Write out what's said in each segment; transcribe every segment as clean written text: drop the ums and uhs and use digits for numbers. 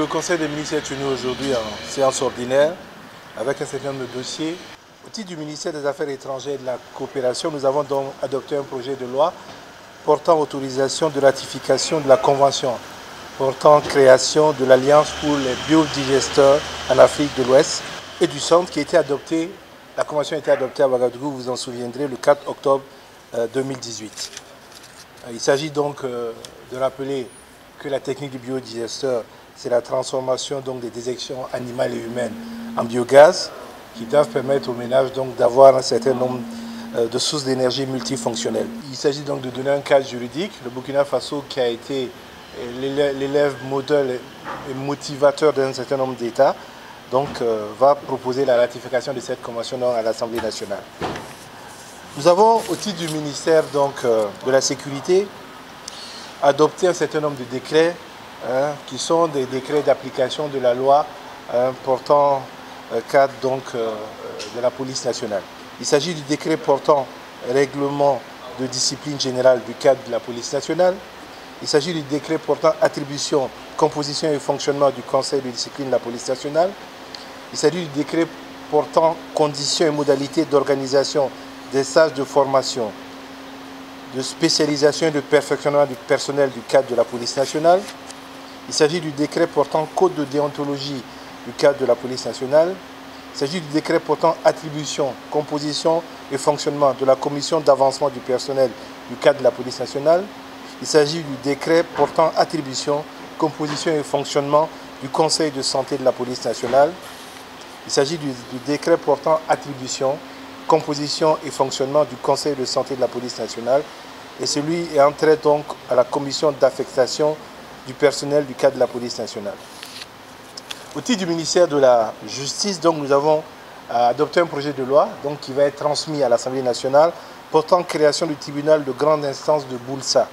Le Conseil des ministres est tenu aujourd'hui en séance ordinaire avec un certain nombre de dossiers. Au titre du ministère des Affaires étrangères et de la coopération, nous avons donc adopté un projet de loi portant autorisation de ratification de la Convention portant création de l'Alliance pour les biodigesteurs en Afrique de l'Ouest et du Centre qui a été adoptée. La Convention a été adoptée à Ouagadougou, vous vous en souviendrez, le 4 octobre 2018. Il s'agit donc de rappeler que la technique du biodigesteur, c'est la transformation donc des déjections animales et humaines en biogaz qui doivent permettre aux ménages donc d'avoir un certain nombre de sources d'énergie multifonctionnelles. Il s'agit donc de donner un cadre juridique. Le Burkina Faso, qui a été l'élève modèle et motivateur d'un certain nombre d'États, donc va proposer la ratification de cette convention à l'Assemblée nationale. Nous avons, au titre du ministère donc, de la Sécurité, adopté un certain nombre de décrets qui sont des décrets d'application de la loi portant cadre donc, de la police nationale. Il s'agit du décret portant règlement de discipline générale du cadre de la police nationale. Il s'agit du décret portant attribution, composition et fonctionnement du conseil de discipline de la police nationale. Il s'agit du décret portant conditions et modalités d'organisation des stages de formation, de spécialisation et de perfectionnement du personnel du cadre de la police nationale. Il s'agit du décret portant code de déontologie du cadre de la police nationale. Il s'agit du décret portant attribution, composition et fonctionnement de la commission d'avancement du personnel du cadre de la police nationale. Il s'agit du décret portant attribution, composition et fonctionnement du conseil de santé de la police nationale. Il s'agit du décret portant attribution, composition et fonctionnement du conseil de santé de la police nationale. Et celui est entré donc à la commission d'affectation du personnel du cadre de la police nationale. Au titre du ministère de la Justice, donc, nous avons adopté un projet de loi donc, qui va être transmis à l'Assemblée nationale portant création du tribunal de grande instance de Boulssa.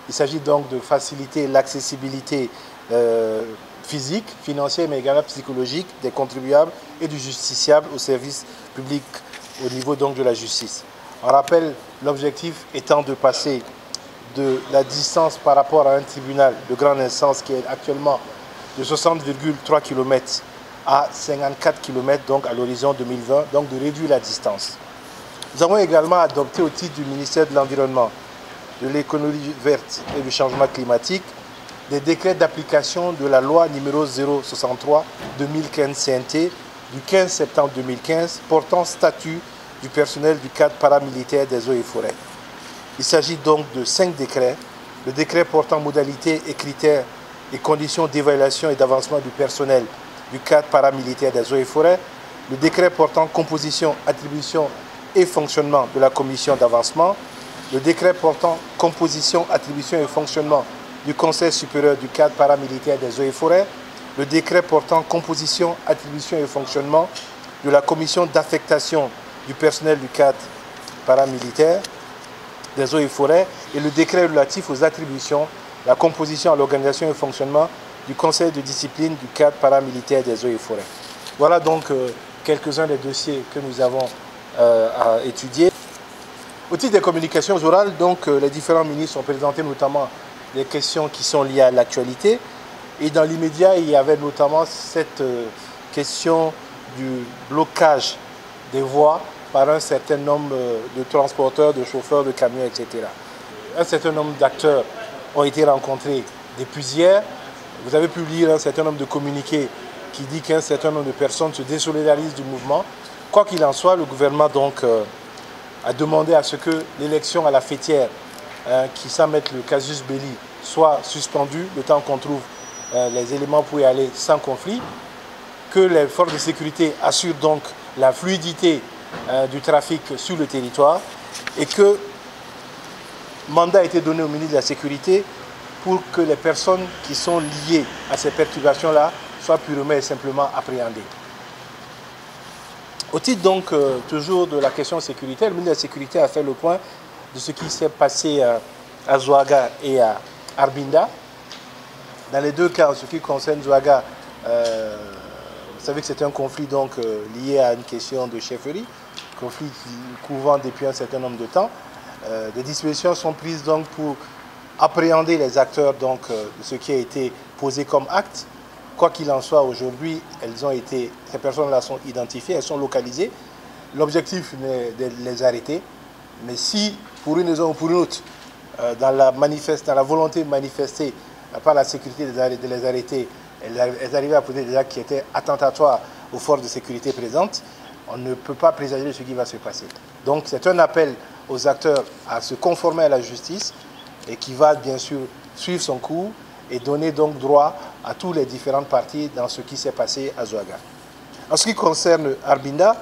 Il s'agit donc de faciliter l'accessibilité physique, financière, mais également psychologique des contribuables et du justiciable au service public au niveau donc, de la justice. On rappelle l'objectif étant de passer de la distance par rapport à un tribunal de grande instance qui est actuellement de 60,3 km à 54 km donc à l'horizon 2020, donc de réduire la distance. Nous avons également adopté au titre du ministère de l'Environnement, de l'économie verte et du changement climatique des décrets d'application de la loi numéro 063/2015 CNT du 15 septembre 2015 portant statut du personnel du cadre paramilitaire des eaux et forêts. Il s'agit donc de 5 décrets. Le décret portant modalités et critères et conditions d'évaluation et d'avancement du personnel du cadre paramilitaire des eaux et forêts. Le décret portant composition, attribution et fonctionnement de la commission d'avancement. Le décret portant composition, attribution et fonctionnement du Conseil supérieur du cadre paramilitaire des eaux et forêts. Le décret portant composition, attribution et fonctionnement de la commission d'affectation du personnel du cadre paramilitaire des eaux et forêts et le décret relatif aux attributions, la composition, l'organisation et le fonctionnement du conseil de discipline du cadre paramilitaire des eaux et forêts. Voilà donc quelques-uns des dossiers que nous avons à étudier. Au titre des communications orales, donc, les différents ministres ont présenté notamment des questions qui sont liées à l'actualité. Et dans l'immédiat, il y avait notamment cette question du blocage des voies par un certain nombre de transporteurs, de chauffeurs, de camions, etc. Un certain nombre d'acteurs ont été rencontrés depuis hier. Vous avez pu lire un certain nombre de communiqués qui dit qu'un certain nombre de personnes se désolidarisent du mouvement. Quoi qu'il en soit, le gouvernement donc, a demandé à ce que l'élection à la fêtière, qui semble être le casus belli, soit suspendue le temps qu'on trouve les éléments pour y aller sans conflit, que les forces de sécurité assurent donc la fluidité du trafic sur le territoire et que mandat a été donné au ministre de la Sécurité pour que les personnes qui sont liées à ces perturbations-là soient purement et simplement appréhendées. Au titre donc toujours de la question sécuritaire, le ministre de la Sécurité a fait le point de ce qui s'est passé à Zouaga et à Arbinda. Dans les deux cas, en ce qui concerne Zouaga, vous savez que c'est un conflit donc, lié à une question de chefferie, conflit courant depuis un certain nombre de temps. Des dispositions sont prises donc, pour appréhender les acteurs donc, de ce qui a été posé comme acte. Quoi qu'il en soit, aujourd'hui, ces personnes-là sont identifiées, elles sont localisées. L'objectif n'est de les arrêter, mais si, pour une raison ou pour une autre, dans la volonté manifestée par la sécurité de les arrêter, elles arrivaient à poser des actes qui étaient attentatoires aux forces de sécurité présentes, on ne peut pas présager de ce qui va se passer. Donc c'est un appel aux acteurs à se conformer à la justice et qui va bien sûr suivre son cours et donner donc droit à tous les différentes parties dans ce qui s'est passé à Zouaga. En ce qui concerne Arbinda,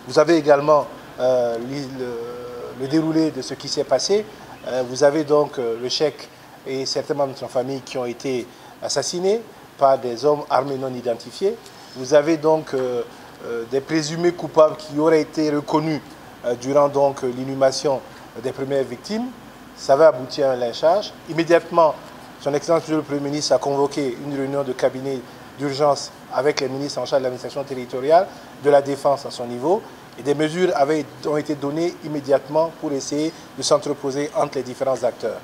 vous avez également le déroulé de ce qui s'est passé. Vous avez donc le cheikh et certains membres de son famille qui ont été assassinés par des hommes armés non identifiés. Vous avez donc des présumés coupables qui auraient été reconnus durant donc l'inhumation des premières victimes. Ça va aboutir à un lynchage. Immédiatement, son Excellence le Premier ministre a convoqué une réunion de cabinet d'urgence avec les ministres en charge de l'administration territoriale, de la défense à son niveau, et des mesures ont été données immédiatement pour essayer de s'entreposer entre les différents acteurs.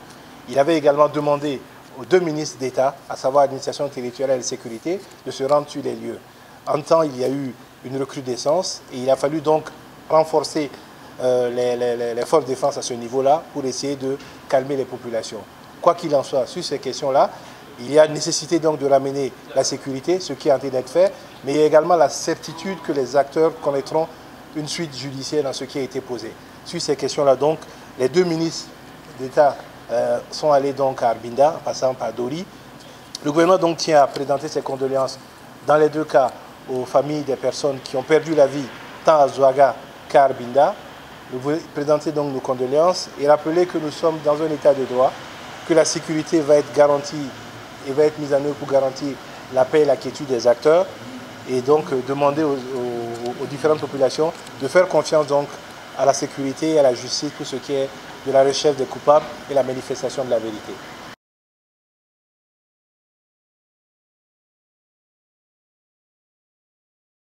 Il avait également demandé aux 2 ministres d'État, à savoir l'administration territoriale et la sécurité, de se rendre sur les lieux. En temps, il y a eu une recrudescence et il a fallu donc renforcer les forces de défense à ce niveau-là pour essayer de calmer les populations. Quoi qu'il en soit, sur ces questions-là, il y a nécessité donc de ramener la sécurité, ce qui est en train d'être fait, mais il y a également la certitude que les acteurs connaîtront une suite judiciaire dans ce qui a été posé. Sur ces questions-là, donc, les 2 ministres d'État sont allés donc à Arbinda, en passant par Dori. Le gouvernement donc tient à présenter ses condoléances dans les 2 cas aux familles des personnes qui ont perdu la vie tant à Zouaga qu'à Arbinda. Nous voulons présenter donc nos condoléances et rappeler que nous sommes dans un état de droit, que la sécurité va être garantie et va être mise en œuvre pour garantir la paix et la quiétude des acteurs et donc demander aux différentes populations de faire confiance donc à la sécurité et à la justice pour ce qui est de la recherche des coupables et la manifestation de la vérité.